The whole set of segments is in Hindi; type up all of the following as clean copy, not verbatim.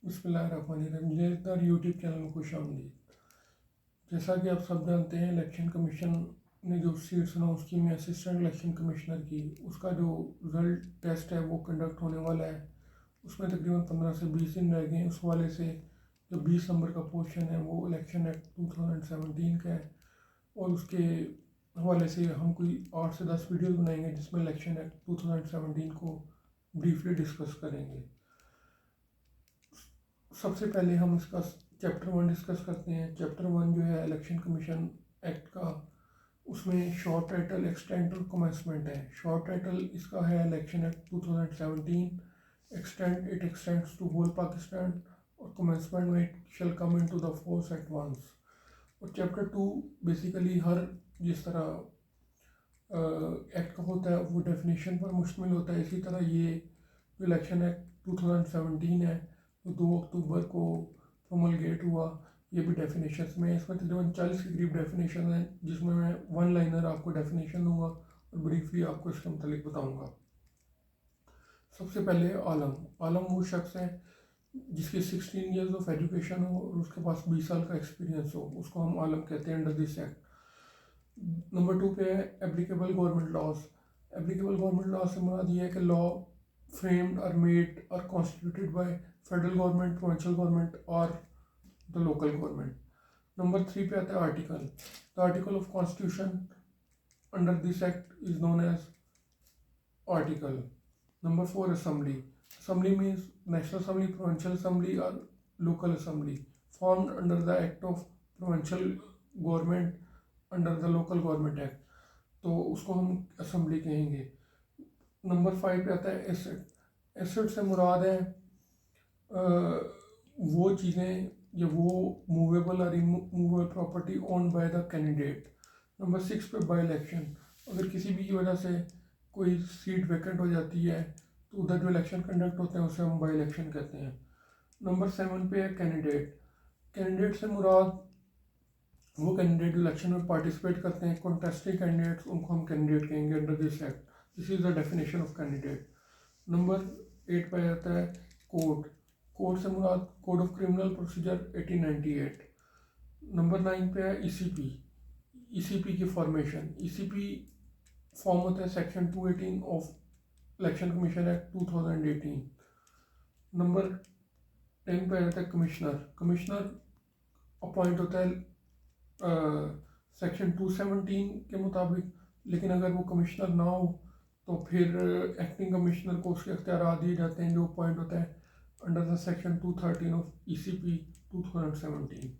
बिस्मिल्लाहिर्रहमानिर्रहीम। मुझे यूट्यूब चैनल में खुश आमदीद। जैसा कि आप सब जानते हैं, इलेक्शन कमीशन ने जो सीट्स अनाउंस की में असिस्टेंट इलेक्शन कमिश्नर की, उसका जो रिजल्ट टेस्ट है वो कंडक्ट होने वाला है। उसमें तकरीबन 15 से 20 दिन रह गए हैं। उस वाले से जो 20 नंबर का पोर्शन है वो इलेक्शन एक्ट 2017 का है, और उसके हवाले से हम कोई 8 से 10 वीडियो बनाएंगे जिसमें इलेक्शन एक्ट 2017 को ब्रीफली डिस्कस करेंगे। सबसे पहले हम इसका चैप्टर 1 डिस्कस करते हैं। चैप्टर 1 जो है इलेक्शन कमीशन एक्ट का, उसमें शॉर्ट टाइटल, एक्सटेंट और कमेंसमेंट है। शॉर्ट टाइटल इसका है election act 2017। Extent, it extends to whole Pakistan, और कमेंसमेंट में it shall come into the force at once. और चैप्टर 2 बेसिकली हर जिस तरह एक्ट का होता है वो डेफिनेशन पर मुश्तमिल होता है, इसी तरह ये जो इलेक्शन एक्ट 2017 है तो 2 अक्टूबर को प्रोमलगेट हुआ। ये भी डेफिनेशंस में, इसमें तकरीबन 40 के करीब डेफिनेशन है, जिसमें मैं वन लाइनर आपको डेफिनेशन दूंगा और ब्रीफली आपको इसके मतलब बताऊंगा। सबसे पहले आलम। आलम वो शख्स है जिसकी 16 ईयर्स ऑफ एजुकेशन हो और उसके पास 20 साल का एक्सपीरियंस हो, उसको हम आलम कहते हैं अंडर दिस एक्ट। नंबर 2 पे है applicable government laws. Applicable government law से मुराद ये है कि law framed or made or constituted by federal government, provincial government or the local government. Number 3 पे आता है article. The article of constitution under this act is known as article. Number 4 assembly. Assembly means national assembly, provincial assembly और local assembly formed under the act of provincial government under the local government act, तो उसको हम असेंबली कहेंगे। नंबर 5 पे आता है एसेट। एसेट से मुराद है वो चीज़ें या वो मूवेबल और immovable property own by the candidate. Number 6 पे बाई इलेक्शन। अगर किसी भी वजह से कोई सीट वैकेंट हो जाती है तो उधर जो इलेक्शन कंडक्ट होते हैं उसे हम बाई इलेक्शन कहते हैं। नंबर 7 पे है कैंडिडेट। कैंडिडेट से मुराद वो कैंडिडेट जो इलेक्शन में पार्टिसिपेट करते हैं, कॉन्टेस्टिंग कैंडिडेट्स, उनको हम कैंडिडेट कहेंगे under this act. This is the definition of candidate. Number 8 पे आता है कोर्ट। कोर्ट से मुराद code of criminal procedure 1898। Number 9 पे है ईसीपी। ईसीपी की फॉर्मेशन। ईसीपी फॉर्म होता है section 218 of election commission act 2018। Number 10 पे आता है कमिश्नर। कमिश्नर अपॉइंट होता है सेक्शन 217 के मुताबिक, लेकिन अगर वो कमिश्नर ना हो तो फिर एक्टिंग कमिश्नर को उसके अख्तियार दिए जाते हैं जो अपॉइंट होता है under the section 213 of ECP 2017।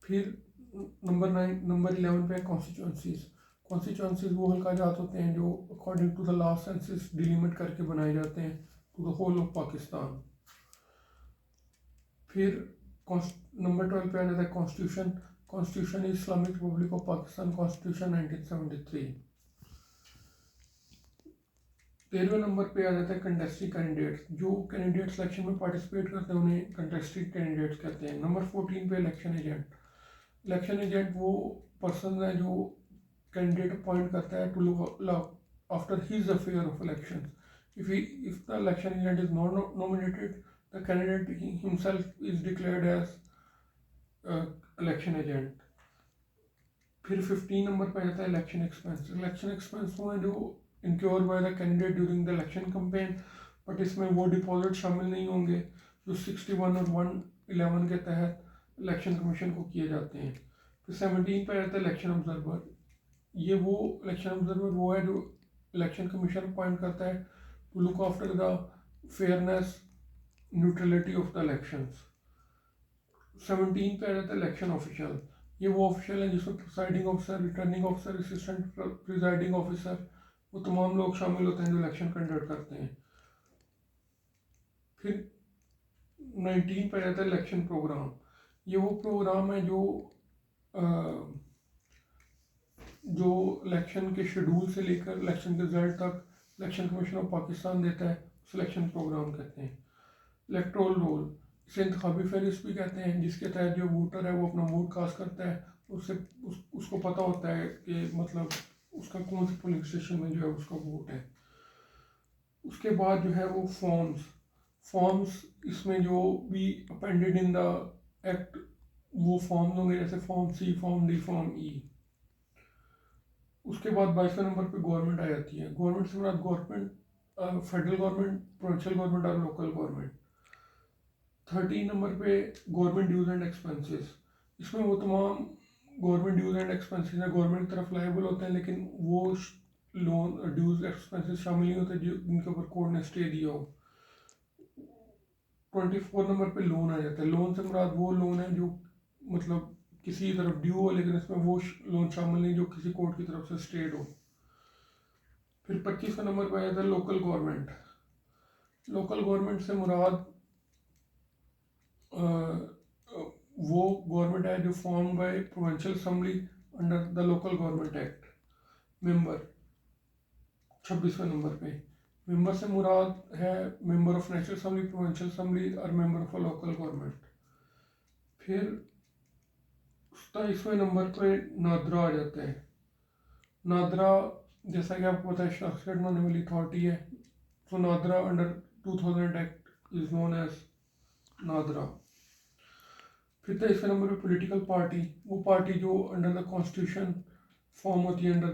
फिर नंबर 11 पे कॉन्स्टिट्यूंसीज। कॉन्स्टिट्यूंसीज वो हल्का जात होते हैं जो according to the last census delimit करके बनाए जाते हैं to the whole of Pakistan. फिर नंबर 12 पे आ जाता है constitution. Constitution Islamic republic of Pakistan constitution 1973। 13वें नंबर पे आ जाता है कंटेस्टिंग कैंडिडेट्स। जो कैंडिडेट सिलेक्शन में पार्टिसिपेट करते हैं उन्हें कंटेस्टिंग कैंडिडेट्स कहते हैं। नंबर 14 पे इलेक्शन एजेंट। इलेक्शन एजेंट वो पर्सन है जो कैंडिडेट अपॉइंट करता है to look after his affair of election. If the election agent is not nominated, the candidate himself is declared as election agent. फिर 15 नंबर पे आता है इलेक्शन एक्सपेंस। इलेक्शन एक्सपेंस वो है जो incur by the candidate during the election campaign, but इसमें वो डिपॉजिट शामिल नहीं होंगे जो 61 और 111 के तहत इलेक्शन कमीशन को किए जाते हैं। फिर 17 पे आता है इलेक्शन ऑब्जर्वर। ये वो इलेक्शन ऑब्जर्वर वो है जो इलेक्शन कमीशन अपॉइंट करता है to look after the fairness, neutrality of the elections. 17 पे रहता है इलेक्शन ऑफिशियल। ये वो ऑफिशियल है जिसमें presiding officer, returning officer, assistant presiding officer, वो तमाम लोग शामिल होते हैं जो इलेक्शन कंडक्ट करते हैं। फिर 19 पे रहता है इलेक्शन प्रोग्राम। ये वो प्रोग्राम है जो इलेक्शन के शेड्यूल से लेकर इलेक्शन के रिजल्ट तक इलेक्शन कमीशन ऑफ पाकिस्तान देता है, उस इलेक्शन प्रोग्राम कहते हैं। इलेक्ट्रोल रोल, इसे इंतखाबी फहरिस्त भी कहते हैं, जिसके तहत जो वोटर है वो अपना वोट कास्ट करता है, उससे उसको पता होता है कि मतलब उसका कौन से पोलिंग स्टेशन में जो है उसका वोट है। उसके बाद जो है वो फॉर्म्स इसमें जो भी अपेंडेड इन द एक्ट वो फॉर्म होंगे, जैसे form C, form D, form E. उसके बाद 22वें नंबर पे गवर्नमेंट आ जाती है। गवर्नमेंट से मुराद government, federal government, provincial government और लोकल गवर्नमेंट। 13 नंबर पे गवर्नमेंट ड्यूज एंड एक्सपेंसेस। इसमें वो तमाम गवर्नमेंट ड्यूज एंड एक्सपेंसेस हैं, गवर्नमेंट की तरफ लायबल होते हैं, लेकिन वो लोन ड्यूज एक्सपेंसेस शामिल नहीं होते जिनके ऊपर कोर्ट ने स्टे दिया हो। 24 नंबर पे लोन आ जाता है। लोन से मुराद वो लोन है जो मतलब किसी तरफ ड्यू हो, लेकिन इसमें वो लोन शामिल नहीं जो किसी कोर्ट की तरफ से स्टेड हो। फिर 25वें नंबर पे आ जाता है लोकल गवर्नमेंट। लोकल गवर्नमेंट से मुराद वो गवर्नमेंट है जो form by provincial assembly under the local government act. Member 26वें नंबर पे। मेंबर से मुराद है member of national assembly, provincial assembly और member of a local government. फिर 27वें नंबर पे नादरा आ जाता है। नादरा जैसा कि आपको पता है शख्सियत बनाने वाली अथॉरिटी है, तो NADRA under 2000 act is known as NADRA. फिर 23वें नंबर पे पॉलिटिकल पार्टी, वो पार्टी जो अंडर द कॉन्स्टिट्यूशन फॉर्म होती है under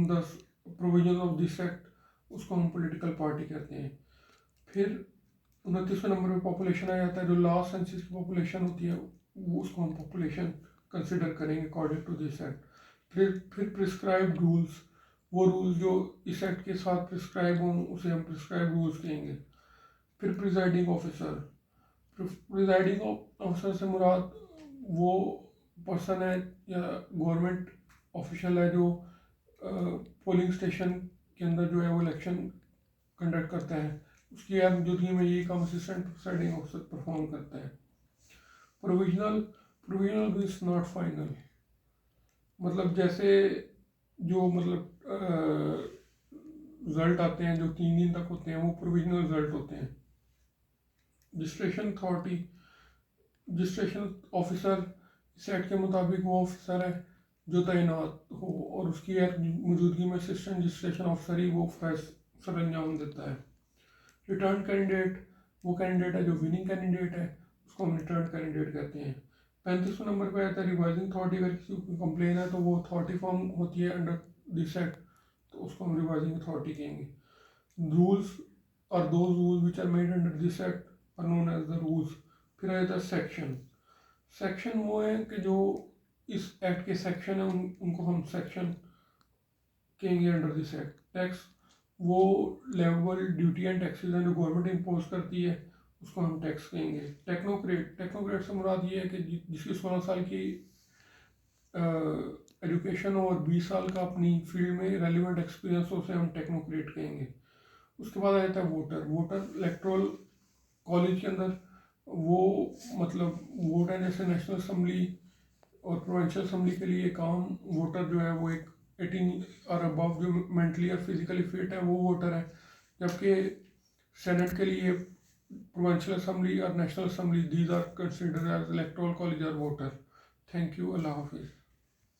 the provision of this act, उसको हम पॉलिटिकल पार्टी कहते हैं। फिर 29वें नंबर पे पॉपुलेशन आ जाता है। जो लास्ट सेंसस की पॉपुलेशन होती है वो उसको हम पॉपुलेशन कंसिडर करेंगे अकॉर्डिंग टू दिस एक्ट। फिर प्रिस्क्राइब्ड रूल्स, वो रूल्स जो इस एक्ट के साथ प्रिस्क्राइब हों उसे हम प्रिस्क्राइब रूल्स कहेंगे। फिर प्रिजाइडिंग ऑफिसर, प्रिजाइडिंग ऑफिसर से मुराद वो पर्सन है या गवर्नमेंट ऑफिशियल है जो पोलिंग स्टेशन के अंदर जो है वो इलेक्शन कंडक्ट करता है। उसकी मौजूदगी में ये काम असिस्टेंट प्रिसाइडिंग ऑफिसर परफॉर्म करता है। Provisional, provisional means not final, मतलब जैसे जो मतलब रिजल्ट आते हैं जो 3 दिन तक होते हैं वो प्रोविजनल रिजल्ट होते हैं। रजिस्ट्रेशन अथॉरिटी, रजिस्ट्रेशन ऑफिसर इस एक्ट के मुताबिक वो ऑफिसर है जो तैनात हो और उसकी मौजूदगी में असिस्टेंट रजिस्ट्रेशन ऑफिसर ही वो फैसला अंजाम देता है। रिटर्न कैंडिडेट, वो कैंडिडेट है जो विनिंग कैंडिडेट है, उसको हम रिटर्न कैंडिडेट कहते हैं। 35वें नंबर पे आता है रिवाइजिंग अथॉरिटी। अगर किसी को कंप्लेन है तो वो अथॉरिटी फॉर्म होती है अंडर दिस एक्ट, तो उसको हम रिवाइजिंग अथॉरिटी कहेंगे। रूल्स और those rules which are made under this act are known as the rules. फिर आ जाता है सेक्शन। सेक्शन वो है कि जो इस एक्ट के सेक्शन है उनको हम सेक्शन कहेंगे अंडर दिस एक्ट। टैक्स, वो लेवल ड्यूटी एंड टैक्सेस हैं जो गवर्नमेंट इम्पोज करती है, उसको हम टैक्स कहेंगे। टेक्नोक्रेट, टेक्नोक्रेट से मुराद ये है कि जिसकी 16 साल की एजुकेशन हो और 20 साल का अपनी फील्ड में रेलिवेंट एक्सपीरियंस हो, उसे हम टेक्नोक्रेट कहेंगे। उसके बाद आ जाता है वोटर। वोटर इलेक्ट्रोल कॉलेज के अंदर वो मतलब वोट है, जैसे नेशनल असेंबली और प्रोविंशियल असेंबली के लिए काम वोटर जो है वो एक 18 और अबव जो मेंटली और फिजिकली फिट है वो वोटर है, जबकि सेनेट के लिए प्रोविंशियल असेंबली और national assembly these are considered as electoral college और वोटर। थैंक यू, अल्लाह हाफिज़।